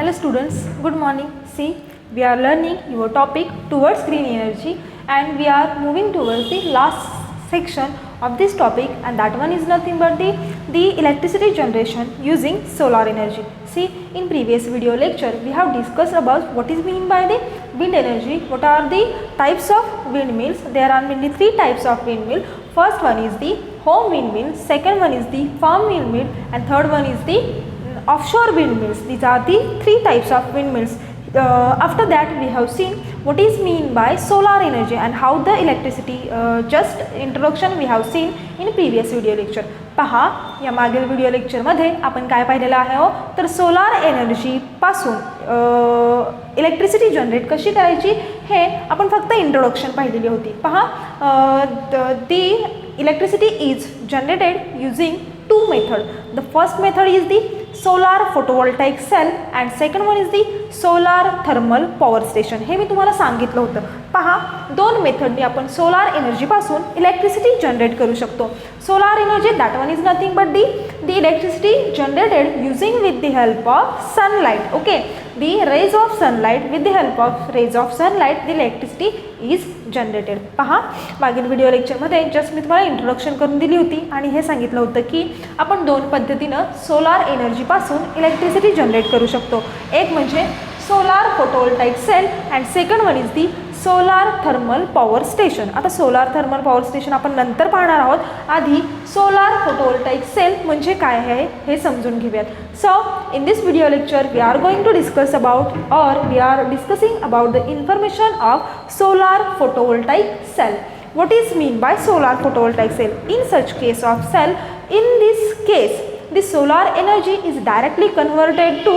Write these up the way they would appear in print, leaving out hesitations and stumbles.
Hello students, good morning. See, we are learning your topic towards green energy and we are moving towards the last section of this topic, and that one is nothing but the electricity generation using solar energy. See, in previous video lecture we have discussed about what is mean by the wind energy, what are the types of windmills. There are mainly three types of windmill. First one is the home windmill, second one is the farm windmill, and third one is the offshore windmills. These are the three types of windmills. After that we have seen what is mean by solar energy and how the electricity, just introduction we have seen in previous video lecture. पहा, या मागील video लेक्चरमध्ये आपण काय पाहिलेलं आहे हो, तर सोलार एनर्जी पासून इलेक्ट्रिसिटी जनरेट कशी करायची हे आपण फक्त इंट्रोडक्शन पाहिलेली होती. पहा, the electricity is generated using two method. The first method is the solar photovoltaic cell and second one is the solar thermal power station. हे मी तुम्हाला सांगितलं होतं. पहा, दोन मेथडनी आपण सोलार एनर्जी पासून इलेक्ट्रिसिटी जनरेट करू शकतो. Solar energy, that one is nothing but the electricity generated using with the help of sunlight. Okay, the rays of sunlight, with the help of rays of sunlight the electricity is generated. पहा, मागील video लेक्चरमध्ये just मी तुम्हाला introduction करून दिली होती आणि हे सांगितलं होतं की आपण दोन पद्धतीनं सोलार एनर्जीपासून इलेक्ट्रिसिटी जनरेट करू शकतो. एक म्हणजे solar photovoltaic cell and second one is the solar thermal power station. आता सोलार थर्मल पॉवर स्टेशन आपण नंतर पाहणार आहोत. आधी सोलार फोटोवोल्टाइक सेल म्हणजे काय आहे हे समजून घेऊयात. So in this video lecture we are going to discuss about or we are discussing about the information of solar photovoltaic cell. What is mean by solar photovoltaic cell? In such case of cell, in this case the solar energy is directly converted to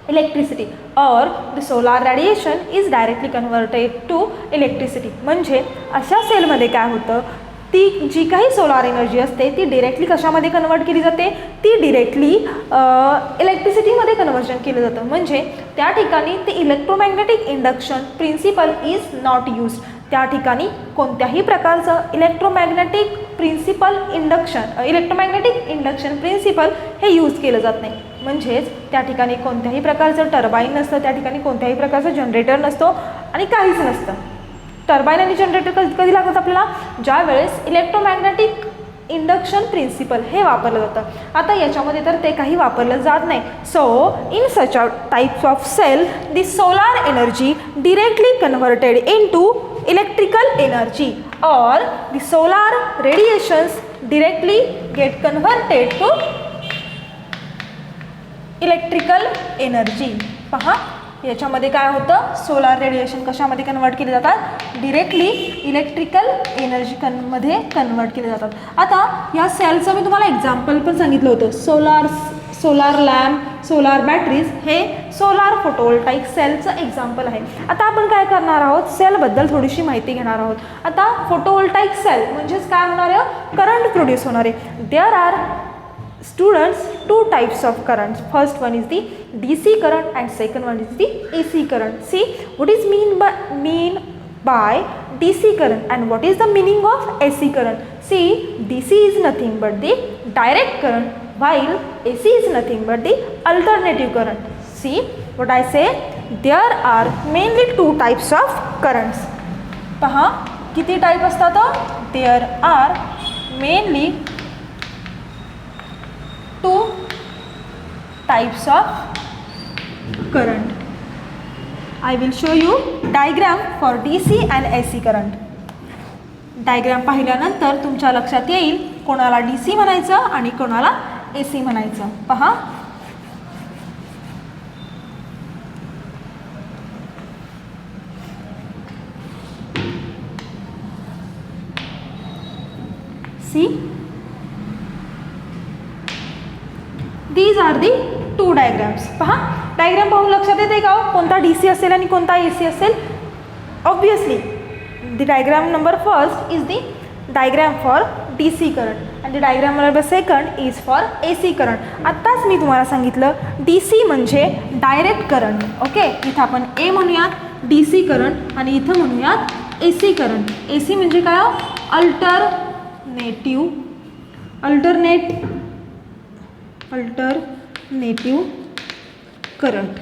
electricity or the solar radiation is directly converted to electricity. म्हणजे अशा सेलमध्ये काय होतं, ती जी काही solar energy असते ती directly कशामध्ये कन्वर्ट केली जाते, ती डिरेक्टली इलेक्ट्रिसिटीमध्ये कन्वर्जन केलं जातं. म्हणजे त्या ठिकाणी ते electromagnetic induction principle is not used. त्या ठिकाणी कोणत्याही प्रकारचं इलेक्ट्रोमॅग्नेटिक इंडक्शन प्रिन्सिपल हे यूज केलं जात नाही. म्हणजेच त्या ठिकाणी कोणत्याही प्रकारचं टर्बाईन नसतं, त्या ठिकाणी कोणत्याही प्रकारचं जनरेटर नसतो आणि काहीच नसतं. टर्बाईन आणि जनरेटर कधी लागतात आपल्याला, ज्या वेळेस इलेक्ट्रोमॅग्नेटिक इंडक्शन प्रिन्सिपल हे वापरलं जातं. आता याच्यामध्ये तर ते काही वापरलं जात नाही. So in such a types of cell the solar energy directly converted into electrical energy or the solar radiations directly get converted to electrical energy. पहा, याच्यामध्ये काय होतं, सोलार रेडिएशन कशामध्ये कन्वर्ट केले जातात, डिरेक्टली इलेक्ट्रिकल एनर्जी मध्ये convert केले जातात. आता या सेलचं मी तुम्हाला एक्झाम्पल पण सांगितलं होतं. सोलार लॅम्प, सोलार बॅटरीज हे सोलार फोटोवोल्टाइक सेलचं एक्झाम्पल आहे. आता आपण काय करणार आहोत, सेलबद्दल थोडीशी माहिती घेणार आहोत. आता फोटोवोल्टाइक सेल म्हणजेच काय होणार आहे, करंट प्रोड्यूस होणार आहे. There are students two types of currents. First one is the DC current and second one is the AC current. See, what is mean by DC current and what is the meaning of AC current? See, DC is nothing but the direct current while AC is nothing but the alternative current. See what I say, there are mainly two types of currents. पहा, किती type असतात, there are mainly two types of current. I will show you diagram for DC and AC current. Diagram पाहिल्यानंतर तुमच्या लक्षात येईल कोणाला DC म्हणायचं आणि कोणाला AC म्हणायचं. पहा, see, these are the two diagrams. पहा, डायग्राम पाहून लक्षात येते का कोणता DC असेल आणि कोणता AC असेल. Obviously the diagram number first is the diagram for DC current and the diagram number second is for AC current. आत्ताच मी तुम्हाला सांगितलं DC म्हणजे डायरेक्ट करंट. ओके, इथं आपण A म्हणूयात DC करंट आणि इथं म्हणूयात AC करंट. AC म्हणजे काय, अल्टरनेटिव्ह करंट.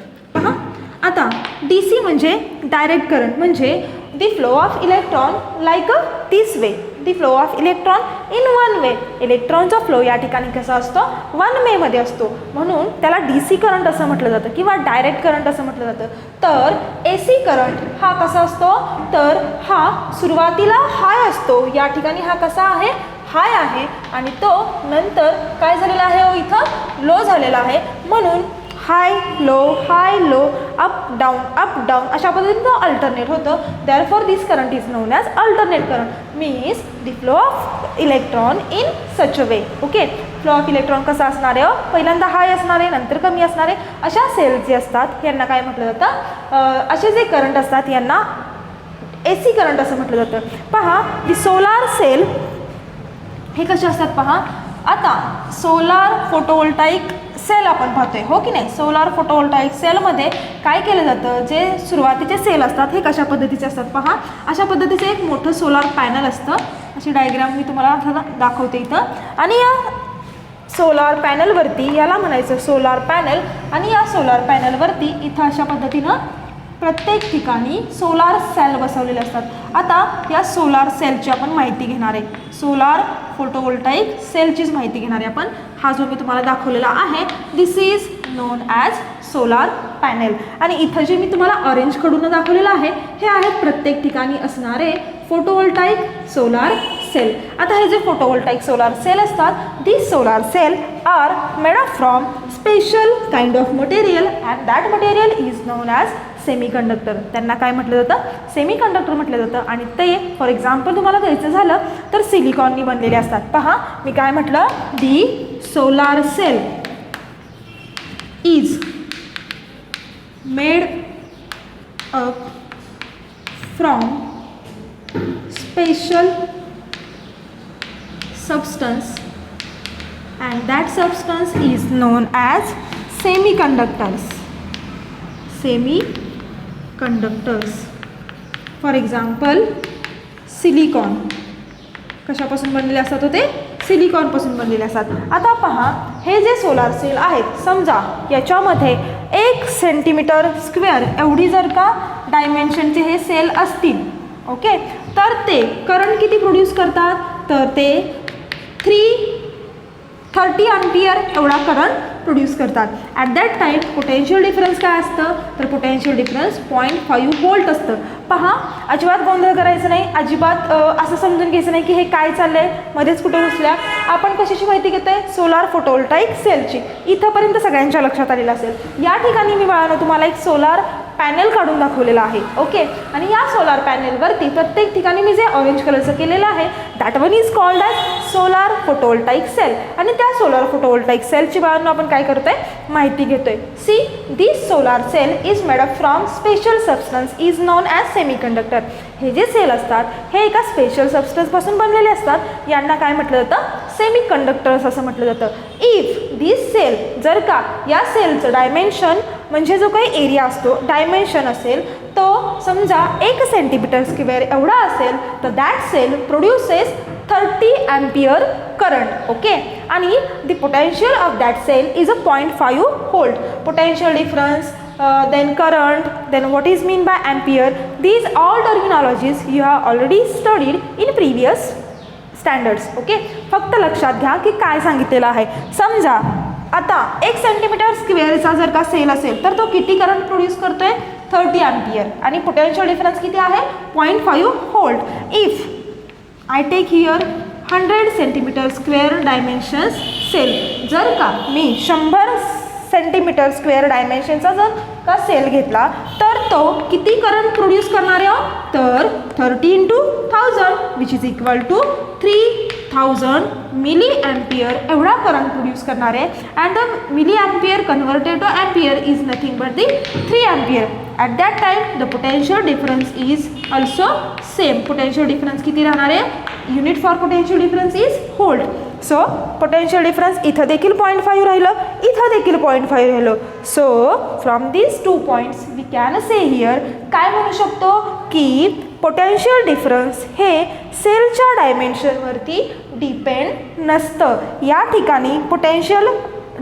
आता DC म्हणजे डायरेक्ट करंट, म्हणजे the flow of electron like a this way, the flow of electron in one way. इलेक्ट्रॉनचा फ्लो या ठिकाणी कसा असतो, वन वेमध्ये असतो, म्हणून त्याला DC करंट असं म्हटलं जातं किंवा डायरेक्ट करंट असं म्हटलं जातं. तर AC करंट हा कसा असतो, तर हा सुरुवातीला हाय असतो, या ठिकाणी हा कसा आहे, हाय आहे, आणि तो नंतर काय झालेला आहे, इथं लो झालेला आहे, म्हणून हाय लो अप डाऊन अशा पद्धतीने तो अल्टरनेट होतं. Therefore this current is known as alternate current, means the flow of electron in such a way. Okay, flow of electron कसा असणार आहे, पहिल्यांदा हाय असणार आहे, नंतर कमी असणार आहे, अशा सेल्स जे असतात यांना काय म्हटलं जातं, असे जे करंट असतात यांना AC करंट असं म्हटलं जातं. पहा, दी सोलार सेल हे कसे असतात पहा. आता सोलार फोटोवोल्टाईक सेल आपण पाहतोय, हो की नाही. सोलार फोटोवोल्टाईक सेलमध्ये काय केलं जातं, जे सुरुवातीचे सेल असतात हे कशा पद्धतीचे असतात पहा. अशा पद्धतीचं एक मोठं सोलार पॅनल असतं, अशी डायग्राम मी तुम्हाला दाखवते इथं. आणि या सोलार पॅनलवरती, याला म्हणायचं सोलार पॅनल, आणि या सोलार पॅनलवरती इथं अशा पद्धतीनं प्रत्येक ठिकाणी सोलार सेल बसवलेले असतात. आता या सोलार सेलची आपण माहिती घेणार आहे, सोलार फोटोवोल्टाईक सेलचीच माहिती घेणार आहे आपण. हा जो मी तुम्हाला दाखवलेला आहे, this is known as solar panel. आणि इथं जे मी तुम्हाला ऑरेंजकडून दाखवलेलं आहे, हे आहेत प्रत्येक ठिकाणी असणारे फोटोवोल्टाईक सोलार सेल. आता हे जे फोटोवोल्टाईक सोलार सेल असतात, this solar cell are made up from special kind of material, and that material is known as semiconductor. त्यांना काय म्हटलं जातं, सेमीकंडक्टर म्हटलं जातं. आणि ते फॉर एक्झाम्पल तुम्हाला द्यायचं झालं तर सिलिकॉननी बनलेले असतात. पहा, मी काय म्हटलं, the solar cell is made up from special substance, and that substance is known as semiconductors. For example, silicon कशापासून बनलेले असतात, ते सिलिकॉनपासून बनलेले असतात. आता पहा, हे जे सोलार सेल आहेत, समजा याच्यामध्ये 1 सेंटीमीटर स्क्वेअर एवढी जर का डायमेन्शनचे हे सेल असतील, ओके, तर ते करंट किती प्रोड्यूस करतात, तर ते 30 अँपियर एवढा करंट प्रोड्यूस करतात. At that time potential difference काय असतं, तर पोटेन्शियल डिफरन्स 0.5 व्होल्ट असतं. पहा, अजिबात गोंधळ करायचं नाही, अजिबात असं समजून घ्यायचं नाही की हे काय चाललं आहे, मध्येच कुठे घुसल्या. आपण कशाची माहिती घेतो आहे, सोलार फोटोवोल्टाईक सेलची. इथंपर्यंत सगळ्यांच्या लक्षात आलेलं असेल. या ठिकाणी मी बाळांनो तुम्हाला एक सोलार पॅनल काढून दाखवलेला आहे, ओके. आणि या सोलार पॅनलवरती प्रत्येक ठिकाणी मी जे ऑरेंज कलरचं केलेलं आहे, that one is called as solar photovoltaic cell. आणि त्या सोलार फोटोवोल्टाईक सेलची बाळांनो आपण काय करतोय, माहिती घेतोय. See, this solar cell is made up from special substance is known as semiconductor. हे जे सेल असतात हे एका स्पेशल सबस्टन्सपासून बनलेले असतात, यांना काय म्हटलं जातं, सेमीकंडक्टर्स असं म्हटलं जातं. इफ दिस सेल, जर का या सेलचं डायमेन्शन म्हणजे जो काही एरिया असतो, डायमेन्शन असेल, तो समजा 1 सेंटीमीटर स्क्वेअर एवढा असेल, तर that cell produces 30 ampere current, okay. आणि the potential of that cell is a 0.5 volt. Potential difference, then current, then what is mean by ampere, these all terminologies you have already studied in previous standards, okay. फक्त लक्षात घ्या की काय सांगितलेलं आहे. समजा आता 1 सेंटीमीटर स्क्वेअरचा जर का सेल असेल, तर तो किती करंट प्रोड्यूस करतोय, 30 अँपियर, आणि पोटेन्शियल डिफरन्स किती आहे, 0.5 volt. If I take here 100 centimetre square dimensions cell, जर का मी 100 सेंटीमीटर स्क्वेअर डायमेन्शनचा जर का सेल घेतला, तर तो किती करंट प्रोड्यूस करणार आहे, तर 30 × 1000 which is equal to 3000 milli ampere एवढा करंट प्रोड्यूस करणार आहे. And the milli ampere converted to ampere is nothing but the 3 ampere. At that time the potential difference is also same. Potential difference किती राहणार आहे, unit for potential difference is volt. So potential difference इथं देखील 0.5 राहिलं, इथं देखील 0.5 राहिलं. So from these 2 points we can say here, काय म्हणू शकतो की पोटेन्शियल डिफरन्स हे सेलच्या डायमेन्शनवरती डिपेंड नसतं. या ठिकाणी पोटेन्शियल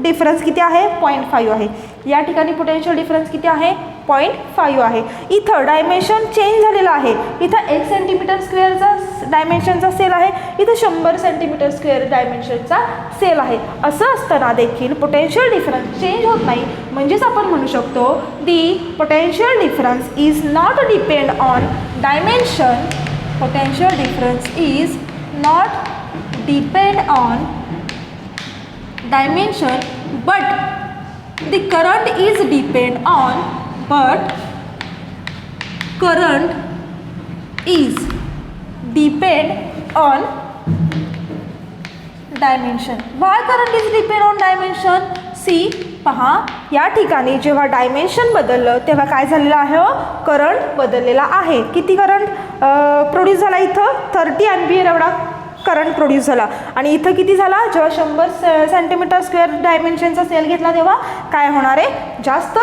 डिफरन्स किती आहे, 0.5 आहे. या ठिकाणी पोटेन्शियल डिफरन्स किती आहे, 0.5 आहे. इथं डायमेन्शन चेंज झालेलं आहे. इथं 1 सेंटीमीटर स्क्वेअरचा डायमेन्शनचा सेल आहे, इथं 100 सेंटीमीटर स्क्वेअर डायमेन्शनचा सेल आहे. असं असताना देखील पोटेन्शियल डिफरन्स चेंज होत नाही. म्हणजेच आपण म्हणू शकतो the potential difference is not depend on dimension. Potential difference is not depend on dimension but the current is depend on but current is depend on dimension. Why current is depend on dimension? See, पहा या ठिकाणी जेव्हा dimension बदललं तेव्हा काय झालेलं आहे, current बदललेला आहे. किती करंट प्रोड्यूस झाला, इथं 30 एम्पियर एवढा करंट प्रोड्यूस झाला. आणि इथं किती झाला, जेव्हा 100 सेंटीमीटर स्क्वेअर डायमेन्शनचा सेल घेतला तेव्हा काय होणार आहे, जास्त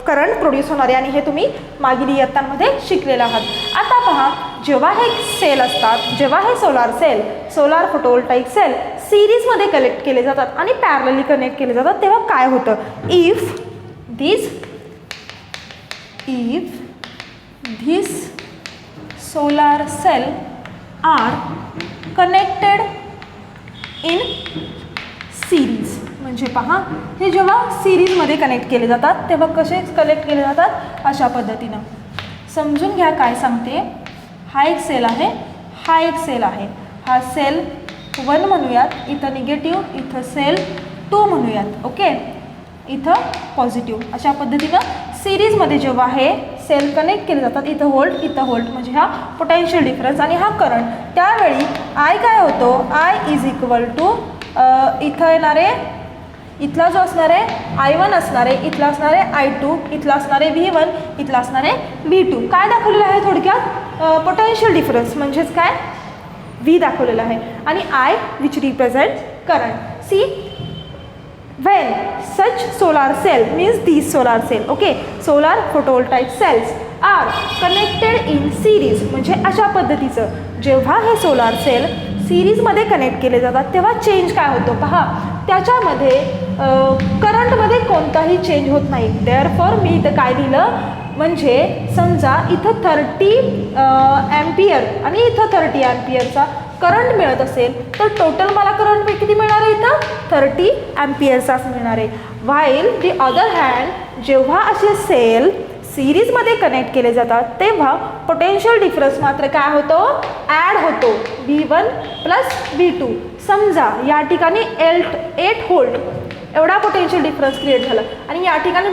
करंट प्रोड्यूस होणार आहे. आणि हे तुम्ही मागील इयत्तांमध्ये शिकलेला आहात. आता पहा, जेव्हा हे सेल असतात, जेव्हा हे सोलार फोटोवोल्टाईक सेल सिरीजमध्ये कनेक्ट केले जातात आणि पॅरलली कनेक्ट केले जातात तेव्हा काय होतं, if this solar cell are connected in series. म्हणजे पहा, हे जेव्हा सिरीजमध्ये कनेक्ट केले जातात तेव्हा कसे कनेक्ट केले जातात, अशा पद्धतीनं. समजून घ्या काय सांगते. हा एक सेल आहे, हा एक सेल आहे. हा सेल 1 म्हणूयात, इथं निगेटिव्ह, इथं सेल 2 म्हणूयात. ओके, इथं पॉझिटिव्ह. अशा पद्धतीनं सिरीजमध्ये जेव्हा हे सेल कनेक्ट केले जातात, इथं व्होल्ट, इथं व्होल्ट, म्हणजे हा पोटेन्शियल डिफरन्स आणि हा करंट. त्यावेळी आय काय होतो, आय इज इक्वल टू इथं येणारे, इथला जो असणार आहे I1 असणार आहे, इथला असणार आहे I2, इथला असणार आहे V1, इथला असणार आहे V2. काय दाखवलेलं आहे थोडक्यात, पोटेन्शियल डिफरन्स म्हणजेच काय, V दाखवलेलं आहे. आणि I which represent current. See, when such solar cell means these solar cell, okay, solar photovoltaic cells are connected in series. म्हणजे अशा पद्धतीचं जेव्हा हे सोलार सेल सिरीजमध्ये कनेक्ट केले जातात तेव्हा चेंज काय होतो, पहा, त्याच्यामध्ये करंटमध्ये कोणताही चेंज होत नाही. देअरफॉर मी इथं काय लिहिलं, म्हणजे समजा इथं 30 एम्पियर आणि इथं 30 एम्पियरचा करंट मिळत असेल तर टोटल मला करंट किती मिळणार आहे, इथं 30 एम्पियरचाच मिळणार आहे. व्हाईल दी अदर हँड, जेव्हा असे सेल सिरीजमध्ये कनेक्ट केले जातात तेव्हा पोटेन्शियल डिफरन्स मात्र काय होतो, ॲड होतो, V1 प्लस V2. समजा या ठिकाणी 8 व्होल्ट एवढा पोटेन्शियल डिफरन्स क्रिएट झाला आणि या ठिकाणी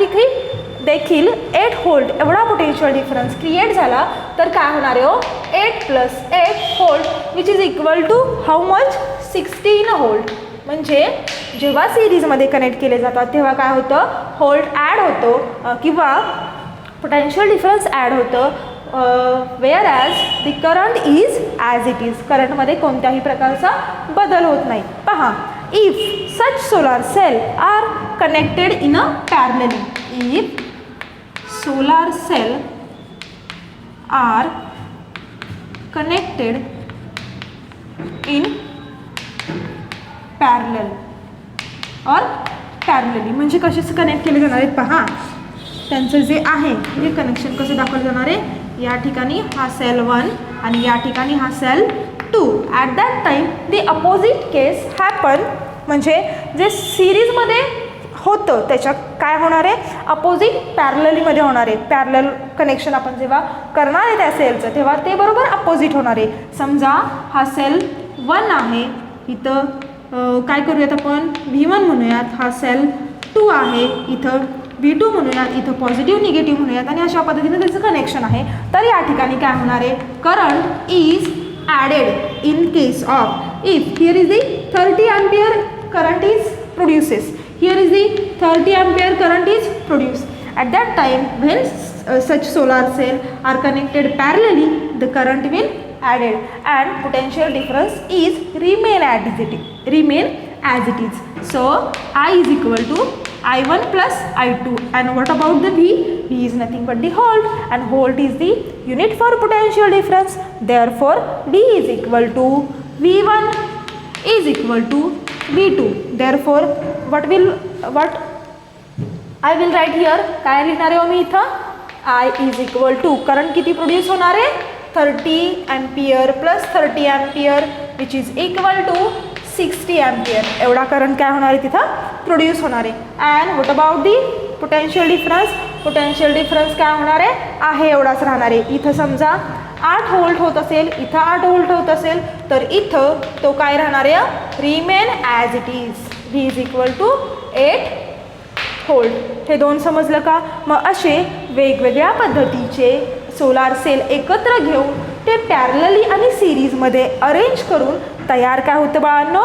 देखील 8 व्होल्ट एवढा पोटेन्शियल डिफरन्स क्रिएट झाला तर काय होणार आहे, 8 plus 8 volt which is equal to how much, 16 volt. म्हणजे जेव्हा सिरीजमध्ये कनेक्ट केले जातात तेव्हा काय होतं, व्होल्ट ॲड होतो किंवा पोटेन्शियल डिफरन्स ॲड होतं. Whereas the current is as it is. करंटमध्ये कोणत्याही प्रकारचा बदल होत नाही. पहा, if such solar cell are connected in a parallelly, if solar cell are connected in parallel or parallelly. म्हणजे कसे कनेक्ट केले जाणार आहेत, पहा, त्यांचं जे आहे हे कनेक्शन कसं दाखवलं जाणार आहे. या ठिकाणी हा सेल 1 आणि या ठिकाणी हा cell 2. At that time the opposite case happen. म्हणजे जे सिरीजमध्ये होतं त्याच्या काय होणार आहे, अपोजिट पॅरललीमध्ये होणार आहे. पॅरलल कनेक्शन आपण जेव्हा करणार आहे त्या सेलचं तेव्हा ते बरोबर अपोजिट होणार आहे. समजा हा सेल 1 आहे, इथं काय करूयात आपण, V1 म्हणूयात. हा सेल 2 आहे, इथं V2 म्हणूयात, इथं पॉझिटिव्ह निगेटिव्ह म्हणूयात आणि अशा पद्धतीने त्याचं कनेक्शन आहे. तर या ठिकाणी काय होणार आहे, current is added in case of if here is the 30 ampere current is produces. Here is the 30 ampere current is produced. At that time when such solar cell are connected parallelly, the current will added and potential difference is remain as it is. So I is equal to I1 plus I2. And what about the V? V is nothing but the volt, and volt is the unit for potential difference. Therefore V is equal to V1 is equal to V2. Therefore what I will write here, काय लिहिणार आहे मी इथं, I is equal to, current किती produce होणार आहे, 30 ampere plus 30 ampere which is equal to 60 ampere, एवढा current काय होणार आहे तिथं प्रोड्यूस होणार आहे. And what about the potential difference, potential difference काय होणार आहे एवढाच राहणार आहे. इथं समजा 8 व्होल्ट होत असेल, इथं 8 व्होल्ट होत असेल, तर इथं तो काय राहणार आहे, remain as it is, V is equal to 8 volt. हे दोन समजलं का. मग असे वेगवेगळ्या पद्धतीचे सोलार सेल एकत्र घेऊन ते पॅरलली आणि सिरीजमध्ये अरेंज करून तयार काय होतं बाळांनो,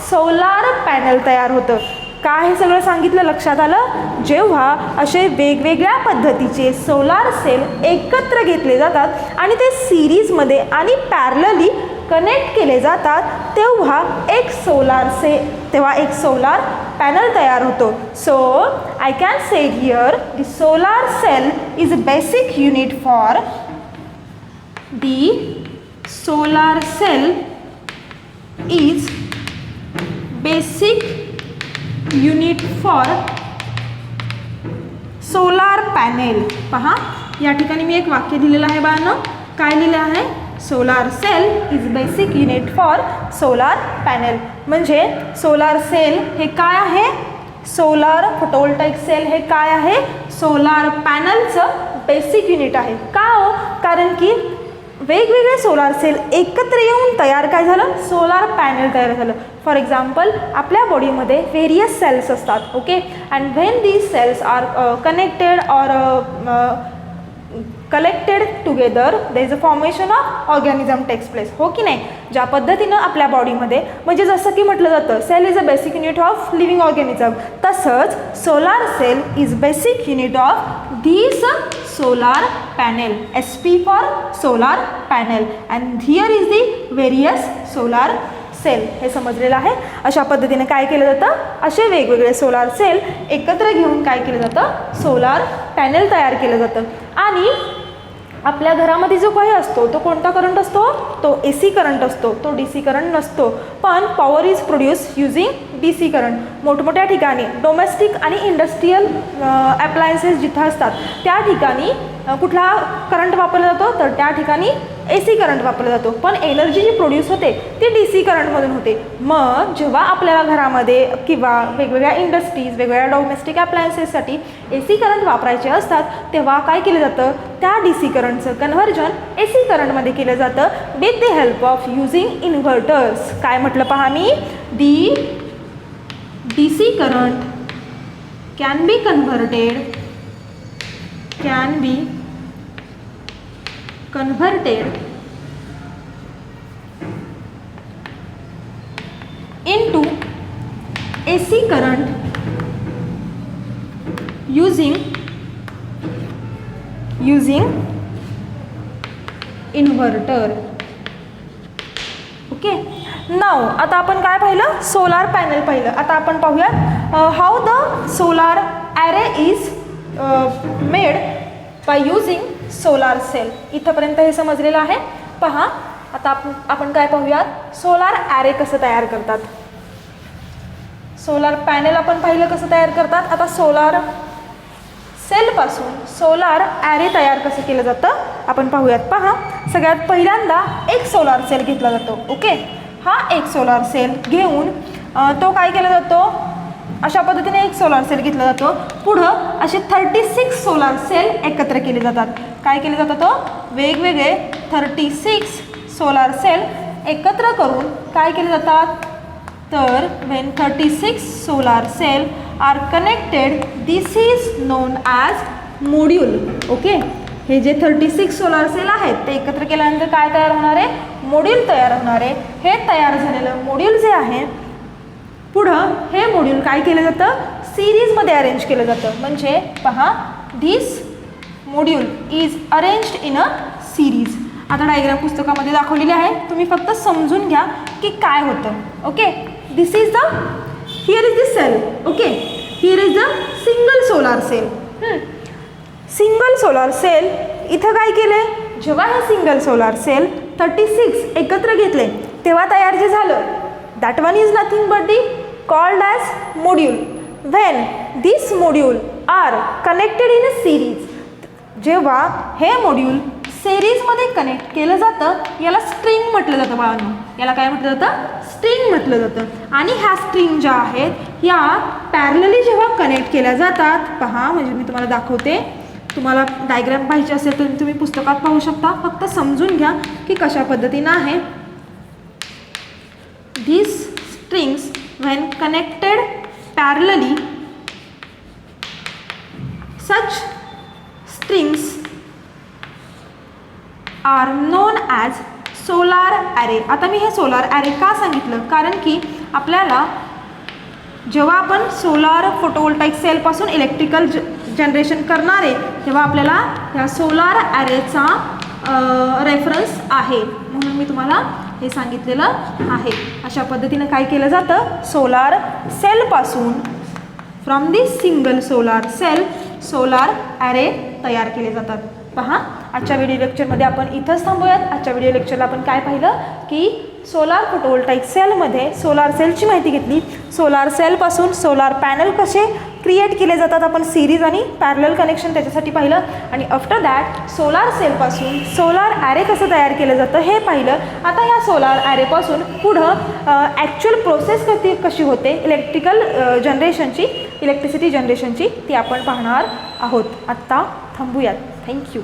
सोलार पॅनल तयार होतं. काय हे सगळं सांगितलं लक्षात आलं. जेव्हा असे वेगवेगळ्या पद्धतीचे सोलार सेल एकत्र घेतले जातात आणि ते सिरीजमध्ये आणि पॅरलली कनेक्ट केले जातात तेव्हा एक सोलार पॅनल तयार होतो. So I can say here the solar cell is a basic unit for solar cell is basic unit for solar panel. पहा या ठिकाणी मी एक वाक्य दिलेलं आहे बाळांनो, काय लिहिलं आहे, solar cell is basic unit for solar panel. म्हणजे सोलार सेल हे काय आहे, सोलार फोटोवोल्टाईक सेल हे काय आहे, सोलार पॅनलचं बेसिक युनिट आहे. का हो, कारण की वेगवेगळे सोलार सेल एकत्र येऊन तयार काय झालं, सोलार पॅनल तयार झालं. फॉर एक्झाम्पल आपल्या बॉडीमध्ये व्हेरियस सेल्स असतात. Okay, and when these cells are connected or collected together there is a formation of organism takes place. हो की नाही. ज्या पद्धतीनं आपल्या बॉडीमध्ये म्हणजे जसं की म्हटलं जातं cell is a basic unit of living organism, तसंच solar cell is basic unit of this solar panel. SP for solar panel and here is the various solar cell. हे समजलेलं आहे. अशा पद्धतीने काय केलं जातं, असे वेगवेगळे सोलार सेल एकत्र घेऊन काय केलं जातं, सोलार पॅनेल तयार केलं जातं. आणि आपल्या घरामध्ये जो काही असतो तो कोणता करंट असतो, तो AC करंट असतो, तो DC करंट नसतो. पण power is produce using DC current. मोठमोठ्या ठिकाणी डोमेस्टिक आणि इंडस्ट्रीयल ॲप्लायन्सेस जिथं असतात त्या ठिकाणी कुठला करंट वापरला जातो, तर त्या ठिकाणी AC करंट वापरला जातो. पण एनर्जी जी प्रोड्यूस होते ती DC करंटमधून होते. मग जेव्हा आपल्याला घरामध्ये किंवा वेगवेगळ्या इंडस्ट्रीज, वेगवेगळ्या डोमेस्टिक ॲप्लायन्सेससाठी AC करंट वापरायचे असतात तेव्हा काय केलं जातं, त्या DC करंटचं कन्व्हर्जन AC करंटमध्ये केलं जातं with the help of using inverters. काय म्हटलं पहा मी, DC current can be converted into AC current using inverter. Okay, now आता आपण काय पाहिलं, सोलार पॅनल पाहिलं. आता आपण पाहूयात how the solar array is made by using solar cell. इथंपर्यंत हे समजलेलं आहे. पहा आता आपण काय पाहूयात, सोलार ॲरे कसं तयार करतात. सोलार पॅनेल आपण पाहिलं कसं तयार करतात. आता सोलार सेलपासून सोलार ॲरे तयार कसं केलं जातं आपण पाहूयात. पहा सगळ्यात पहिल्यांदा एक सोलार सेल घेतला जातो. ओके, हा एक सोलार सेल घेऊन तो काय केला जातो, अशा पद्धतीने एक सोलार सेल घेतला जातो. पुढं असे 36 सोलार सेल एकत्र केले जातात. काय केले जातात, तो वेगवेगळे 36 सोलार सेल एकत्र करून काय केले जातात, तर when 36 solar cell are connected this is known as module. Okay, हे जे 36 सोलार सेल आहेत ते एकत्र केल्यानंतर काय तयार होणार आहे, मॉड्यूल तयार होणार आहे. हे तयार झालेलं मॉड्यूल जे आहे पुढं हे मॉड्यूल काय केलं जातं, सिरीजमध्ये अरेंज केलं जातं. म्हणजे पहा this module is arranged in a series. आता डायग्राम पुस्तकामध्ये दाखवलेली आहे, तुम्ही फक्त समजून घ्या की काय होतं. Okay, this is the here is the cell. Okay, here is the single solar cell. Single solar cell इथं काय केले, जेव्हा हे सिंगल सोलार सेल 36 एकत्र घेतले तेव्हा तयार जे झालं that one is nothing but the called as module. When this module are connected in a series. जेव्हा हे मॉड्यूल सिरीजमध्ये कनेक्ट केलं जातं याला स्ट्रिंग म्हटलं जातं बाळांनो. याला काय म्हटलं जातं? स्ट्रिंग म्हटलं जातं. आणि ह्या स्ट्रिंग ज्या आहेत या पॅरलली जेव्हा कनेक्ट केल्या जातात, पहा म्हणजे मी तुम्हाला दाखवते. तुम्हाला डायग्राम पाहिजे असेल तर तुम्ही पुस्तकात पाहू शकता. फक्त समजून घ्या की कशा पद्धतीनं आहे. These strings when connected parallelly, such strings are known as solar array. आता मी हे सोलार ॲरे का सांगितलं? कारण की आपल्याला जेव्हा आपण सोलार फोटोवोल्टाईक सेलपासून इलेक्ट्रिकल जनरेशन करणार आहे तेव्हा आपल्याला ह्या सोलार ॲरेचा रेफरन्स आहे म्हणून मी तुम्हाला हे सांगितलेलं आहे. अशा पद्धतीनं काय केलं जातं? सोलार सेलपासून from the single solar cell solar array तयार केले जातात. पहा आजच्या व्हिडिओ लेक्चरमध्ये आपण इथंच थांबूयात. आजच्या व्हिडिओ लेक्चरला आपण काय पाहिलं की सोलार फोटोवोल्टाईक सेलमध्ये सोलार सेलची माहिती घेतली. सोलार सेलपासून सोलार पॅनल कसे क्रिएट केले जातात आपण सिरीज आणि पॅरलल कनेक्शन त्याच्यासाठी पाहिलं. आणि आफ्टर दॅट सोलार सेलपासून सोलार ॲरे कसं तयार केलं जातं हे पाहिलं. आता या सोलार ॲरेपासून पुढं ॲक्च्युअल प्रोसेस कशी होते इलेक्ट्रिसिटी जनरेशनची ती आपण पाहणार आहोत. आत्ता थांबूयात. थँक्यू.